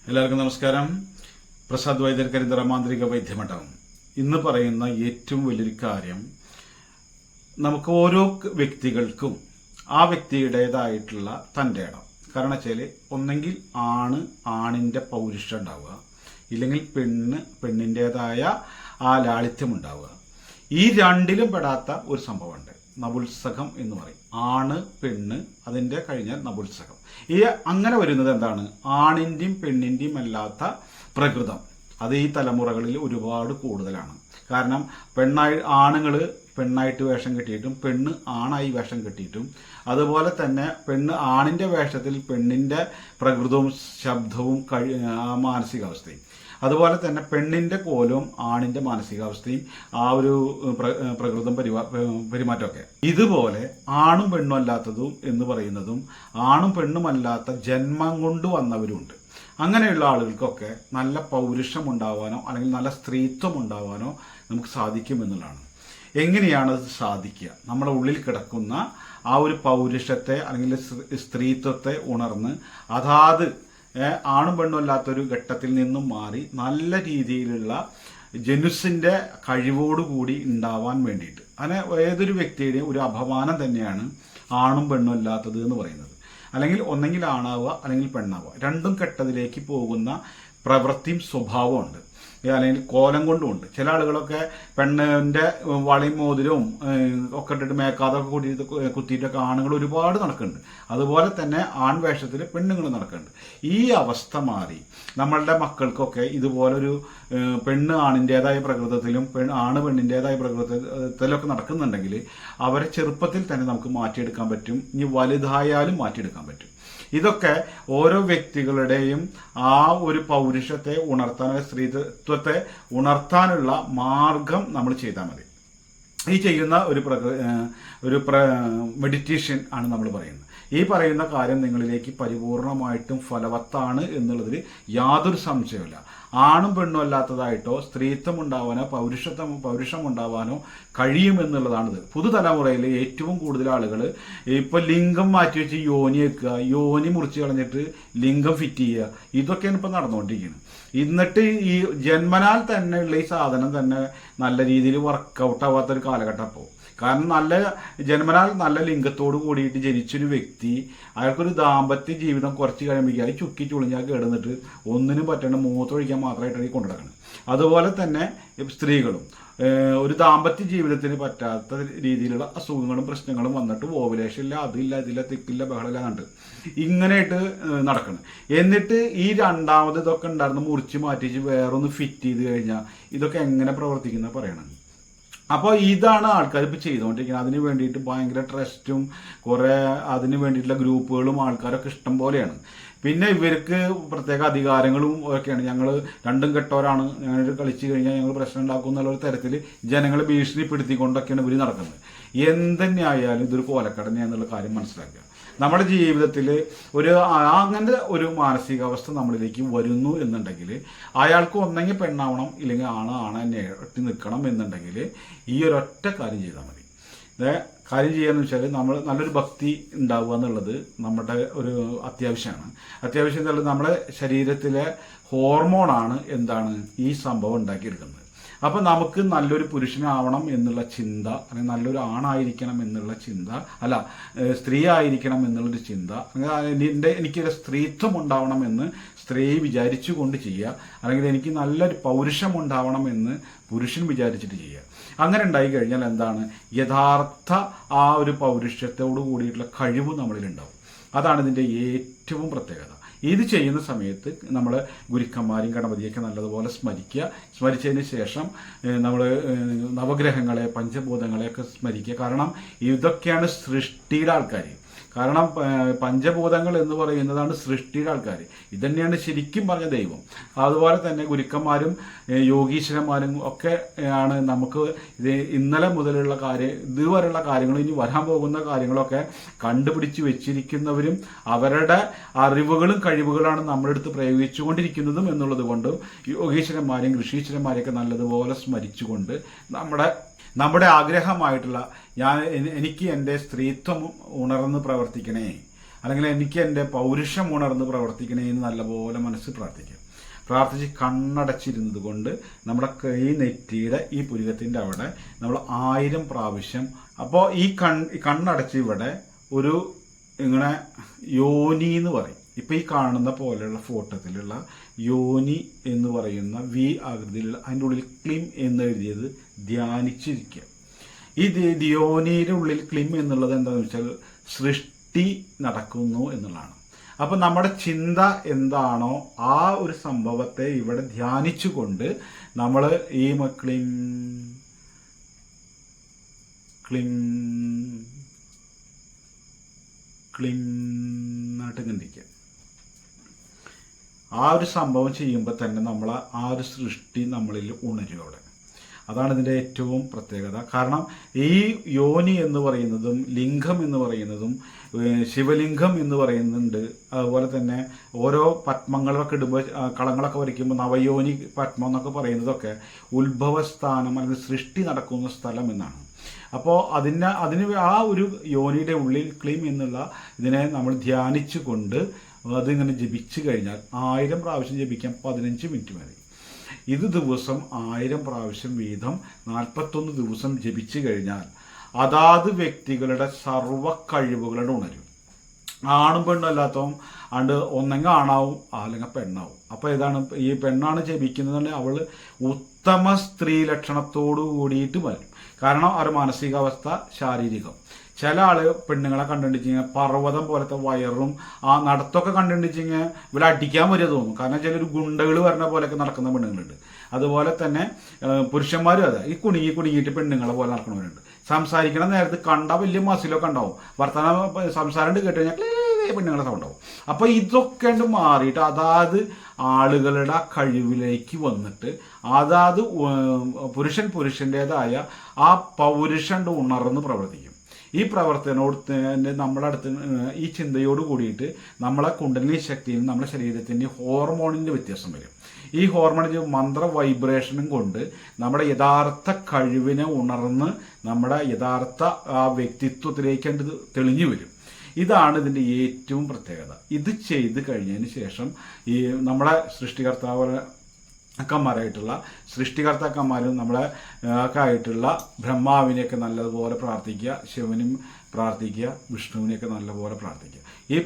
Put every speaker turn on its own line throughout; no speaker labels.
എല്ലാവർക്കും നമസ്കാരം. പ്രസാദ് വൈദ്യർ കരിന്തറ മാന്ത്രിക വൈദ്യമഠം ഇന്ന് പറയുന്ന ഏറ്റവും വലിയൊരു കാര്യം, നമുക്ക് ഓരോ വ്യക്തികൾക്കും ആ വ്യക്തിയുടേതായിട്ടുള്ള തൻ്റെ ഇടം. കാരണം വെച്ചാൽ ഒന്നെങ്കിൽ ആണിൻ്റെ പൗരുഷം ഉണ്ടാവുക, ഇല്ലെങ്കിൽ പെണ്ണിൻ്റെതായ ആ ലാളിത്യം ഉണ്ടാവുക. ഈ രണ്ടിലും പെടാത്ത ഒരു സംഭവമുണ്ട്, നപുംസകം എന്ന് പറയും. ആണ് പെണ്ണ്, അതിൻ്റെ കഴിഞ്ഞാൽ നപുംസകം. ഈ അങ്ങനെ വരുന്നത് എന്താണ്? ആണിൻ്റെയും പെണ്ണിൻ്റെയും അല്ലാത്ത പ്രകൃതം അത് ഈ തലമുറകളിൽ ഒരുപാട് കൂടുതലാണ്. കാരണം ആണുങ്ങൾ പെണ്ണായിട്ട് വേഷം കെട്ടിയിട്ടും പെണ്ണ് ആണായി വേഷം കെട്ടിയിട്ടും, അതുപോലെ തന്നെ പെണ്ണ് ആണിൻ്റെ വേഷത്തിൽ പെണ്ണിൻ്റെ പ്രകൃതവും ശബ്ദവും മാനസികാവസ്ഥയും, അതുപോലെ തന്നെ പെണ്ണിൻ്റെ കോലവും ആണിൻ്റെ മാനസികാവസ്ഥയും ആ ഒരു പ്രകൃതം പെരുമാറ്റമൊക്കെ. ഇതുപോലെ ആണും പെണ്ണും അല്ലാത്തതും എന്ന് പറയുന്നതും ആണും പെണ്ണുമല്ലാത്ത ജന്മം കൊണ്ട് വന്നവരുമുണ്ട്. അങ്ങനെയുള്ള ആളുകൾക്കൊക്കെ നല്ല പൗരുഷം ഉണ്ടാവാനോ അല്ലെങ്കിൽ നല്ല സ്ത്രീത്വം ഉണ്ടാവാനോ നമുക്ക് സാധിക്കും എന്നുള്ളതാണ്. എങ്ങനെയാണ് അത് സാധിക്കുക? നമ്മുടെ ഉള്ളിൽ കിടക്കുന്ന ആ ഒരു പൗരുഷത്തെ അല്ലെങ്കിൽ സ്ത്രീത്വത്തെ ഉണർന്ന് അതാത് ആണും പെണ്ണും അല്ലാത്തൊരു ഘട്ടത്തിൽ നിന്നും മാറി നല്ല രീതിയിലുള്ള ജനുസിൻ്റെ കഴിവോടുകൂടി ഉണ്ടാവാൻ വേണ്ടിയിട്ട്, അങ്ങനെ ഏതൊരു വ്യക്തിയുടെയും ഒരു അപമാനം തന്നെയാണ് ആണും പെണ്ണും അല്ലാത്തത് എന്ന് പറയുന്നത്. അല്ലെങ്കിൽ ഒന്നെങ്കിൽ ആണാവുക അല്ലെങ്കിൽ പെണ്ണാവുക, രണ്ടും കെട്ടതിലേക്ക് പോകുന്ന പ്രവൃത്തിയും സ്വഭാവമുണ്ട്, അല്ലെങ്കിൽ കോലം കൊണ്ടുമുണ്ട്. ചില ആളുകളൊക്കെ പെണ്ണിൻ്റെ വളയും മോതിരവും ഒക്കെ ഇട്ടിട്ട് മേക്കാതൊക്കെ കൂട്ടിയിട്ട് കുത്തിയിട്ടൊക്കെ ആണുങ്ങൾ ഒരുപാട് നടക്കുന്നുണ്ട്. അതുപോലെ തന്നെ ആൺവേഷത്തിൽ പെണ്ണുങ്ങൾ നടക്കുന്നുണ്ട്. ഈ അവസ്ഥ മാറി നമ്മളുടെ മക്കൾക്കൊക്കെ ഇതുപോലൊരു പെണ്ണ് ആണിൻ്റേതായ പ്രകൃതത്തിലും ആണ് പെണ്ണിൻ്റേതായ പ്രകൃതത്തിലൊക്കെ നടക്കുന്നുണ്ടെങ്കിൽ അവരെ ചെറുപ്പത്തിൽ തന്നെ നമുക്ക് മാറ്റിയെടുക്കാൻ പറ്റും. ഇനി വലുതായാലും മാറ്റിയെടുക്കാൻ പറ്റും. ഇതൊക്കെ ഓരോ വ്യക്തികളുടെയും ആ ഒരു പൗരുഷത്തെ ഉണർത്താനുള്ള, സ്ത്രീത്വത്തെ ഉണർത്താനുള്ള മാർഗം നമ്മൾ ചെയ്താൽ മതി. ഈ ചെയ്യുന്ന ഒരു മെഡിറ്റേഷൻ ആണ് നമ്മൾ പറയുന്നത്. ഈ പറയുന്ന കാര്യം നിങ്ങളിലേക്ക് പരിപൂർണമായിട്ടും ഫലവത്താണ് എന്നുള്ളതിൽ യാതൊരു സംശയമില്ല. ആണും പെണ്ണും അല്ലാത്തതായിട്ടോ സ്ത്രീത്വം ഉണ്ടാവാനോ പൗരുഷം ഉണ്ടാവാനോ കഴിയുമെന്നുള്ളതാണിത്. പുതുതലമുറയിൽ ഏറ്റവും കൂടുതൽ ആളുകൾ ഇപ്പോൾ ലിംഗം മാറ്റി വെച്ച് യോനി വെക്കുക, യോനി മുറിച്ച് കളഞ്ഞിട്ട് ലിംഗം ഫിറ്റ് ചെയ്യുക, ഇതൊക്കെയാണ് ഇപ്പോൾ നടന്നുകൊണ്ടിരിക്കുന്നത്. എന്നിട്ട് ഈ ജന്മനാൽ തന്നെ ഉള്ള ഈ സാധനം തന്നെ നല്ല രീതിയിൽ വർക്കൗട്ട് ആവാത്തൊരു കാലഘട്ടം അപ്പോൾ. കാരണം ജന്മനാൽ നല്ല ലിംഗത്തോട് കൂടിയിട്ട് ജനിച്ചൊരു വ്യക്തി, അയാൾക്കൊരു ദാമ്പത്യ ജീവിതം കുറച്ച് കഴിയുമ്പോൾ ചുക്കി ചുളിഞ്ഞാൽ കിടന്നിട്ട് ഒന്നിനും പറ്റേണ്ട മൂത്രമൊഴിക്കാൻ മാത്രമായിട്ടാണ് ഈ കൊണ്ടുനടക്കുന്നത്. അതുപോലെ തന്നെ സ്ത്രീകളും ഒരു ദാമ്പത്യ ജീവിതത്തിന് പറ്റാത്ത രീതിയിലുള്ള അസുഖങ്ങളും പ്രശ്നങ്ങളും വന്നിട്ട് ഓവുലേഷൻ ഇല്ല, അതില്ല, ഇതില്ല, തിക്കില്ല, ബഹളമില്ല കണ്ട് ഇങ്ങനെയായിട്ട് നടക്കണം. എന്നിട്ട് ഈ രണ്ടാമത് ഇതൊക്കെ ഉണ്ടായിരുന്നു മുറിച്ച് മാറ്റിച്ച് വേറൊന്ന് ഫിറ്റ് ചെയ്ത് കഴിഞ്ഞാൽ ഇതൊക്കെ എങ്ങനെ പ്രവർത്തിക്കുന്ന പറയണം. അപ്പോൾ ഇതാണ് ആൾക്കാർ ഇപ്പോൾ ചെയ്തുകൊണ്ടിരിക്കുന്നത്. അതിന് വേണ്ടിയിട്ട് ഭയങ്കര ട്രസ്റ്റും കുറേ അതിന് വേണ്ടിയിട്ടുള്ള ഗ്രൂപ്പുകളും ആൾക്കാരൊക്കെ ഇഷ്ടം പോലെയാണ്. പിന്നെ ഇവർക്ക് പ്രത്യേക അധികാരങ്ങളും ഒക്കെയാണ്. ഞങ്ങൾ രണ്ടും കെട്ടവരാണ്, ഞങ്ങൾ കളിച്ചു കഴിഞ്ഞാൽ ഞങ്ങൾ പ്രശ്നം ഉണ്ടാക്കും എന്നുള്ളൊരു തരത്തിൽ ജനങ്ങളെ ഭീഷണിപ്പെടുത്തിക്കൊണ്ടൊക്കെയാണ് ഇവർ നടക്കുന്നത്. എന്തെന്നെയായാലും ഇതൊരു കോലക്കടനയാന്നുള്ള കാര്യം മനസ്സിലാക്കുക. നമ്മുടെ ജീവിതത്തിൽ അങ്ങനത്തെ ഒരു മാനസികാവസ്ഥ നമ്മളിലേക്ക് വരുന്നു എന്നുണ്ടെങ്കിൽ അയാൾക്ക് ഒന്നെങ്കിൽ പെണ്ണാവണം, ഇല്ലെങ്കിൽ ആണ് തന്നെ ഒട്ടി നിൽക്കണം എന്നുണ്ടെങ്കിൽ ഈ ഒരൊറ്റ കാര്യം ചെയ്താൽ മതി. കാര്യം ചെയ്യാന്ന് വെച്ചാൽ നമ്മൾ നല്ലൊരു ഭക്തി ഉണ്ടാവുക എന്നുള്ളത് നമ്മുടെ ഒരു അത്യാവശ്യമാണ്. അത്യാവശ്യം എന്നുള്ളത് നമ്മുടെ ശരീരത്തിലെ ഹോർമോണാണ് എന്താണ് ഈ സംഭവം ഉണ്ടാക്കിയെടുക്കുന്നത്. അപ്പം നമുക്ക് നല്ലൊരു പുരുഷനാവണം എന്നുള്ള ചിന്ത, അല്ലെങ്കിൽ നല്ലൊരു ആണായിരിക്കണം എന്നുള്ള ചിന്ത, അല്ല സ്ത്രീ ആയിരിക്കണം എന്നുള്ളൊരു ചിന്ത, എനിക്കൊരു സ്ത്രീത്വം ഉണ്ടാവണമെന്ന് സ്ത്രീ വിചാരിച്ചു കൊണ്ട് ചെയ്യുക, അല്ലെങ്കിൽ എനിക്ക് നല്ലൊരു പൗരുഷം ഉണ്ടാവണമെന്ന് പുരുഷൻ വിചാരിച്ചിട്ട് ചെയ്യുക. അങ്ങനെ ഉണ്ടായി കഴിഞ്ഞാൽ എന്താണ്? യഥാർത്ഥ ആ ഒരു പൗരുഷത്തോടു കൂടിയിട്ടുള്ള കഴിവ് നമ്മളിലുണ്ടാവും. അതാണ് ഇതിൻ്റെ ഏറ്റവും പ്രത്യേകത. ഇത് ചെയ്യുന്ന സമയത്ത് നമ്മൾ ഗുരുക്കന്മാരെയും ഗണപതിയൊക്കെ നല്ലതുപോലെ സ്മരിച്ചതിന് ശേഷം നമ്മൾ നവഗ്രഹങ്ങളെ, പഞ്ചഭൂതങ്ങളെയൊക്കെ സ്മരിക്കുക. കാരണം ഇതൊക്കെയാണ് സൃഷ്ടിയുടെ ആൾക്കാർ. കാരണം പഞ്ചഭൂതങ്ങൾ എന്ന് പറയുന്നതാണ് സൃഷ്ടിയുടെ ആൾക്കാർ. ഇതന്നെയാണ് ശരിക്കും പറഞ്ഞ ദൈവം. അതുപോലെ തന്നെ ഗുരുക്കന്മാരും യോഗീശ്വരന്മാരും ഒക്കെ ആണ് നമുക്ക് ഇത് ഇന്നലെ മുതലുള്ള ഇതുവരെയുള്ള കാര്യങ്ങളും ഇനി വരാൻ പോകുന്ന കാര്യങ്ങളൊക്കെ കണ്ടുപിടിച്ച് വെച്ചിരിക്കുന്നവരും അവരുടെ അറിവുകളും കഴിവുകളാണ് നമ്മളെടുത്ത് പ്രയോഗിച്ചുകൊണ്ടിരിക്കുന്നതും എന്നുള്ളത് കൊണ്ടും യോഗീശ്വരന്മാരെയും ഋഷീശ്വരന്മാരെയൊക്കെ നല്ലതുപോലെ സ്മരിച്ചുകൊണ്ട് നമ്മുടെ ആഗ്രഹമായിട്ടുള്ള എനിക്ക് എൻ്റെ സ്ത്രീത്വം ഉണർന്ന് പ്രവർത്തിക്കണേ, അല്ലെങ്കിൽ എനിക്ക് എൻ്റെ പൗരുഷം ഉണർന്ന് പ്രവർത്തിക്കണേന്ന് നല്ലപോലെ മനസ്സിൽ പ്രാർത്ഥിച്ച് കണ്ണടച്ചിരുന്നത് കൊണ്ട് നമ്മുടെ ഈ നെറ്റിയുടെ ഈ പുരികത്തിൻ്റെ അവിടെ നമ്മൾ 1000 പ്രാവശ്യം. അപ്പോൾ ഈ കണ്ണടച്ച് ഇവിടെ ഒരു ഇങ്ങനെ യോനി എന്ന് പറയും. ഇപ്പം ഈ കാണുന്ന പോലെയുള്ള ഫോട്ടോത്തിലുള്ള യോനി എന്ന് പറയുന്ന വി ആകൃതിയിലുള്ള അതിൻ്റെ ഉള്ളിൽ ക്ലിം എന്ന് എഴുതിയത് ധ്യാനിച്ചിരിക്കുക. ഈ യോനിയുടെ ഉള്ളിൽ ക്ലിം എന്നുള്ളത് എന്താണെന്ന് വെച്ചാൽ സൃഷ്ടി നടക്കുന്നു എന്നുള്ളതാണ്. അപ്പം നമ്മുടെ ചിന്ത എന്താണോ ആ ഒരു സംഭവത്തെ ഇവിടെ ധ്യാനിച്ചുകൊണ്ട് നമ്മൾ ഈ ക്ലിം ക്ലിം ക്ലിം നാട്ട് കണ്ടിരിക്കുക. ആ ഒരു സംഭവം ചെയ്യുമ്പോൾ തന്നെ നമ്മൾ ആ ഒരു സൃഷ്ടി നമ്മളിൽ ഉണരും അവിടെ. അതാണ് ഇതിൻ്റെ ഏറ്റവും പ്രത്യേകത. കാരണം ഈ യോനി എന്ന് പറയുന്നതും ലിംഗം എന്ന് പറയുന്നതും ശിവലിംഗം എന്ന് പറയുന്നുണ്ട്. അതുപോലെ തന്നെ ഓരോ പത്മങ്ങളൊക്കെ ഇടുമ്പോൾ കളങ്ങളൊക്കെ വരയ്ക്കുമ്പോൾ നവയോനി പത്മം എന്നൊക്കെ പറയുന്നതൊക്കെ ഉത്ഭവസ്ഥാനം അല്ലെങ്കിൽ സൃഷ്ടി നടക്കുന്ന സ്ഥലം എന്നാണ്. അപ്പോൾ അതിന് ആ ഒരു യോനിയുടെ ഉള്ളിൽ ക്ലീം എന്നുള്ള ഇതിനെ നമ്മൾ ധ്യാനിച്ചു കൊണ്ട് അതിങ്ങനെ ജപിച്ചു കഴിഞ്ഞാൽ 1000 പ്രാവശ്യം ജപിക്കാൻ 15 മിനിറ്റ് മതി. ഇത് ദിവസം 1000 പ്രാവശ്യം വീതം 41 ദിവസം ജപിച്ചു കഴിഞ്ഞാൽ അതാത് വ്യക്തികളുടെ സർവ്വ കഴിവുകളുടെ ഉണരും. ആണും പെണ്ണും അല്ലാത്തവൻ അണ്ട് ഒന്നെങ്കിൽ ആണാവും അല്ലെങ്കിൽ പെണ്ണാവും. അപ്പോൾ ഏതാണ് ഈ പെണ്ണാണ് ജപിക്കുന്നതെങ്കിൽ അവൾ ഉത്തമ സ്ത്രീ ലക്ഷണത്തോടു കൂടിയിട്ട് വരും. കാരണം അവരുടെ മാനസികാവസ്ഥ, ശാരീരികം. ചില ആള് പെണ്ണുങ്ങളെ കണ്ടുപിടിച്ചിങ്ങനെ പർവ്വതം പോലത്തെ വയറും ആ നടത്തൊക്കെ കണ്ടുപിടിച്ചിങ്ങനെ ഇവിടെ അടിക്കാൻ വരിക തോന്നും. കാരണം ചിലർ ഗുണ്ടകൾ വരുന്ന പോലെയൊക്കെ നടക്കുന്ന പെണ്ണുങ്ങളുണ്ട്. അതുപോലെ തന്നെ പുരുഷന്മാരും അതെ, ഈ കുടുങ്ങിയിട്ട് പെണ്ണുങ്ങളെ പോലെ നടക്കുന്നവരുണ്ട്. സംസാരിക്കണ നേരത്ത് കണ്ടാൽ വലിയ മസിലൊക്കെ ഉണ്ടാവും. വർത്തമാനം സംസാരം കേട്ട് കഴിഞ്ഞാൽ പെണ്ണുങ്ങളെ സൗണ്ടാവും. അപ്പോൾ ഇതൊക്കെ മാറിയിട്ട് അതാത് ആളുകളുടെ കഴിവിലേക്ക് വന്നിട്ട് അതാത് പുരുഷൻ്റെതായ ആ പൗരുഷൻ ഉണർന്ന് പ്രവർത്തിക്കും. ഈ പ്രവർത്തനോട് നമ്മുടെ അടുത്ത് ഈ ചിന്തയോട് കൂടിയിട്ട് നമ്മളെ കുണ്ടലിനി ശക്തിയിൽ നമ്മുടെ ശരീരത്തിൻ്റെ ഹോർമോണിൻ്റെ വ്യത്യാസം വരും. ഈ ഹോർമോണിൻ്റെ മന്ത്ര വൈബ്രേഷനും കൊണ്ട് നമ്മുടെ യഥാർത്ഥ കഴിവിനെ ഉണർന്ന് നമ്മുടെ യഥാർത്ഥ ആ വ്യക്തിത്വത്തിലേക്ക് തെളിഞ്ഞു വരും. ഇതാണ് ഇതിൻ്റെ ഏറ്റവും പ്രത്യേകത. ഇത് ചെയ്ത് കഴിഞ്ഞതിന് ശേഷം ഈ നമ്മുടെ സൃഷ്ടികർത്താക്കന്മാരും നമ്മളെ ഒക്കെ ആയിട്ടുള്ള ബ്രഹ്മാവിനെയൊക്കെ നല്ലതുപോലെ പ്രാർത്ഥിക്കുക, ശിവനും പ്രാർത്ഥിക്കുക, വിഷ്ണുവിനെയൊക്കെ നല്ലപോലെ പ്രാർത്ഥിക്കുക. ഈ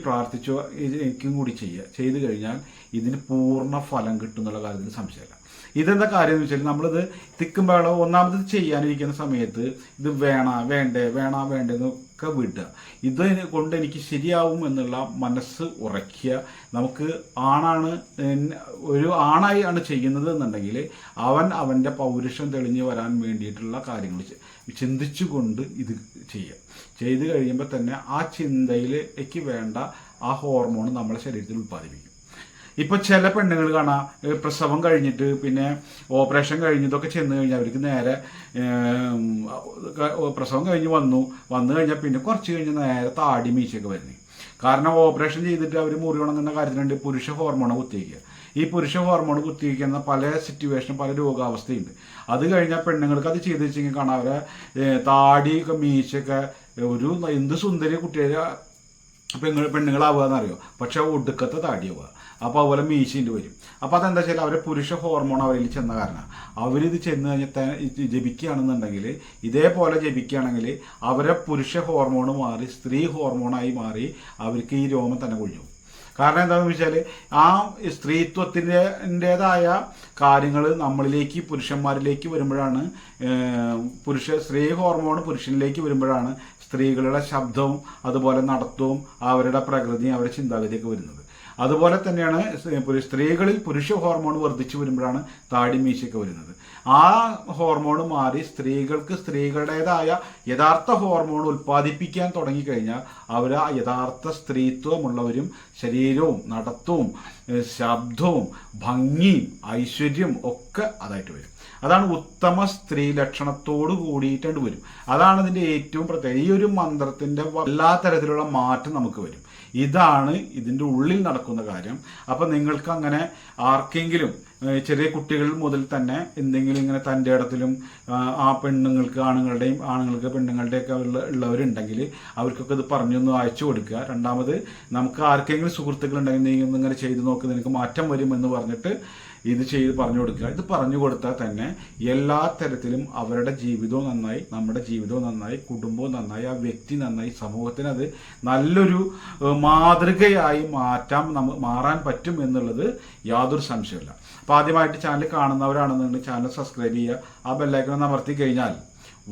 എനിക്കും കൂടി ചെയ്തു കഴിഞ്ഞാൽ ഇതിന് പൂർണ്ണ ഫലം കിട്ടും എന്നുള്ള കാര്യത്തിൽ സംശയമില്ല. ഇതെന്താ കാര്യം എന്ന് വെച്ചാൽ നമ്മളിത് തിക്കുമ്പോൾ ഒന്നാമത് ചെയ്യാനിരിക്കുന്ന സമയത്ത് ഇത് വേണ്ടെന്നൊക്കെ വിടുക. ഇത് കൊണ്ട് എനിക്ക് ശരിയാവും എന്നുള്ള മനസ്സ് ഉറയ്ക്കുക. നമുക്ക് ഒരു ആണായി ആണ് ചെയ്യുന്നത് എന്നുണ്ടെങ്കിൽ അവൻ്റെ പൗരുഷം തെളിഞ്ഞു വരാൻ വേണ്ടിയിട്ടുള്ള കാര്യങ്ങൾ ചിന്തിച്ചുകൊണ്ട് ഇത് ചെയ്ത് കഴിയുമ്പോൾ തന്നെ ആ ചിന്തയിലേക്ക് വേണ്ട ആ ഹോർമോൺ നമ്മുടെ ശരീരത്തിൽ ഉൽപ്പാദിപ്പിക്കും. ഇപ്പൊ ചില പെണ്ണുങ്ങൾ കാണാം പ്രസവം കഴിഞ്ഞിട്ട് പിന്നെ ഓപ്പറേഷൻ കഴിഞ്ഞതൊക്കെ ചെന്ന് കഴിഞ്ഞാൽ അവർക്ക് നേരെ പ്രസവം കഴിഞ്ഞ് വന്നു കഴിഞ്ഞാൽ പിന്നെ കുറച്ച് കഴിഞ്ഞ് നേരെ താടി മീശയൊക്കെ വരുന്നത്. കാരണം ഓപ്പറേഷൻ ചെയ്തിട്ട് അവർ മുറി ഉണങ്ങുന്ന കാര്യത്തിനുണ്ട് പുരുഷ ഹോർമോൺ കുത്തിവയ്ക്കുക. ഈ പുരുഷ ഹോർമോൺ കുത്തിവയ്ക്കുന്ന പല സിറ്റുവേഷൻ, പല രോഗാവസ്ഥയുണ്ട്. അത് കഴിഞ്ഞാൽ പെണ്ണുങ്ങൾക്ക് അത് ചെയ്ത് വെച്ചെങ്കിൽ കാണാം അവരെ താടിയൊക്കെ മീശയൊക്കെ ഒരു എന്ത് സുന്ദരി കുട്ടികളെ പെണ്ണുങ്ങളാവുക എന്നറിയോ, പക്ഷെ ഒടുക്കത്തെ താടിയാവുക. അപ്പോൾ അതുപോലെ മീശിൻ്റെ വരും. അപ്പോൾ അതെന്താ വെച്ചാൽ അവരെ പുരുഷ ഹോർമോൺ അവരിൽ ചെന്ന കാരണം അവരിത് ചെന്ന് കഴിഞ്ഞാൽ ജപിക്കുകയാണെന്നുണ്ടെങ്കിൽ ഇതേപോലെ ജപിക്കുകയാണെങ്കിൽ അവരെ പുരുഷ ഹോർമോൺ മാറി സ്ത്രീ ഹോർമോണായി മാറി അവർക്ക് ഈ രോമം തന്നെ കൊഴിഞ്ഞു. കാരണം എന്താണെന്ന് വെച്ചാൽ ആ സ്ത്രീത്വത്തിൻ്റെതായ കാര്യങ്ങൾ നമ്മളിലേക്ക് പുരുഷന്മാരിലേക്ക് വരുമ്പോഴാണ് സ്ത്രീ ഹോർമോൺ പുരുഷനിലേക്ക് വരുമ്പോഴാണ് സ്ത്രീകളുടെ ശബ്ദവും അതുപോലെ നടത്തവും അവരുടെ പ്രകൃതിയും അവരുടെ ചിന്താഗതിയൊക്കെ വരുന്നത്. അതുപോലെ തന്നെയാണ് സ്ത്രീകളിൽ പുരുഷ ഹോർമോൺ വർദ്ധിച്ചു വരുമ്പോഴാണ് താടി മീശയൊക്കെ വരുന്നത്. ആ ഹോർമോൺ മാറി സ്ത്രീകൾക്ക് സ്ത്രീകളുടേതായ യഥാർത്ഥ ഹോർമോൺ ഉൽപ്പാദിപ്പിക്കാൻ തുടങ്ങിക്കഴിഞ്ഞാൽ അവർ ആ യഥാർത്ഥ സ്ത്രീത്വമുള്ളവരും ശരീരവും നടത്തവും ശബ്ദവും ഭംഗിയും ഐശ്വര്യം ഒക്കെ അതായിട്ട് വരും. അതാണ് ഉത്തമ സ്ത്രീ ലക്ഷണത്തോട് കൂടിയിട്ടുണ്ട് വരും. അതാണ് ഇതിൻ്റെ ഏറ്റവും പ്രത്യേകത. ഈ ഒരു മന്ത്രത്തിൻ്റെ എല്ലാ തരത്തിലുള്ള മാറ്റം നമുക്ക് വരും. ഇതാണ് ഇതിൻ്റെ ഉള്ളിൽ നടക്കുന്ന കാര്യം. അപ്പം നിങ്ങൾക്ക് അങ്ങനെ ആർക്കെങ്കിലും ചെറിയ കുട്ടികൾ മുതൽ തന്നെ എന്തെങ്കിലും ഇങ്ങനെ തൻ്റെ ഇടത്തിലും ആ പെണ്ണുങ്ങൾക്ക് ആണുങ്ങൾക്ക് പെണ്ണുങ്ങളുടെയൊക്കെ ഉള്ളവരുണ്ടെങ്കിൽ അവർക്കൊക്കെ ഇത് പറഞ്ഞൊന്ന് അയച്ചു കൊടുക്കുക. രണ്ടാമത് നമുക്ക് ആർക്കെങ്കിലും സുഹൃത്തുക്കളുണ്ടെങ്കിൽ നീ ഇങ്ങനെ ചെയ്ത് നോക്ക്, നിനക്ക് മാറ്റം വരും എന്ന് പറഞ്ഞിട്ട് ഇത് ചെയ്ത് പറഞ്ഞു കൊടുക്കുക. ഇത് പറഞ്ഞു കൊടുത്താൽ തന്നെ എല്ലാ തരത്തിലും അവരുടെ ജീവിതവും നന്നായി, നമ്മുടെ ജീവിതവും നന്നായി, കുടുംബവും നന്നായി, ആ വ്യക്തി നന്നായി, സമൂഹത്തിന് അത് നല്ലൊരു മാതൃകയായി മാറാൻ പറ്റും എന്നുള്ളത് യാതൊരു സംശയമില്ല. അപ്പോൾ ആദ്യമായിട്ട് ചാനൽ കാണുന്നവരാണെന്നുണ്ടെങ്കിൽ ചാനൽ സബ്സ്ക്രൈബ് ചെയ്യുക. ആ ബെല്ലൈക്കൺ അമർത്തി കഴിഞ്ഞാൽ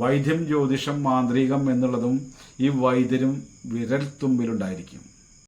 വൈദ്യം, ജ്യോതിഷം, മാന്ത്രികം എന്നുള്ളതും ഈ വൈദ്യരും വിരൽ തുമ്പിലുണ്ടായിരിക്കും.